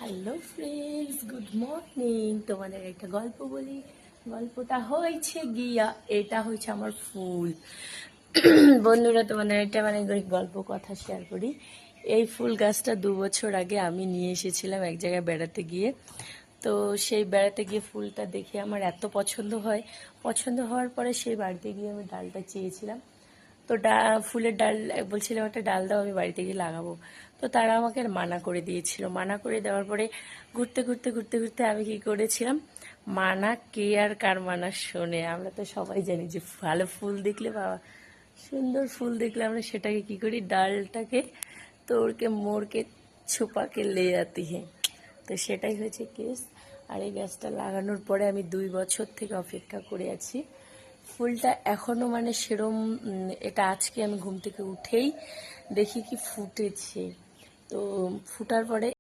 Hello friends, good morning. তোমাদের একটা গল্প বলি। গল্পটা হয়েছে গিয়া, এটা হচ্ছে আমার ফুল। বন্ধুরা, তোমাদের একটা গল্প কথা শেয়ার করি। এই ফুল গাছটা 2 বছর আগে আমি নিয়ে এসেছিলাম এক জায়গায় বেড়াতে গিয়ে। তো সেই বেড়াতে গিয়ে ফুলটা দেখে আমার এত পছন্দ হয়। পছন্দ হওয়ার পরে সেই বাড়িতে গিয়ে আমি ডালটা চেয়েছিলাম। তো ফুলের ডাল বলছিলাম, একটা ডাল দাও, আমি বাড়িতে গিয়ে লাগাবো। তো তারা আমাকে মানা করে দিয়েছিল। মানা করে দেওয়ার পরে ঘুরতে ঘুরতে ঘুরতে ঘুরতে আমি কি করেছিলাম, মানা কে আর কার মানা শোনে। আমরা তো সবাই জানি যে ভালো ফুল দেখলে, বাবা সুন্দর ফুল দেখলে আমরা সেটাকে কি করি, ডালটাকে তোড়কে মোড়কে ছুপাকে লে আতি হ্যাঁ। তো সেটাই হয়েছে কেস। আর এই গাছটা লাগানোর পরে আমি 2 বছর থেকে অপেক্ষা করে আছি। ফুলটা এখনও সেরম, এটা আজকে আমি ঘুম থেকে উঠেই দেখি কি ফুটেছে। তো ফুটার পরে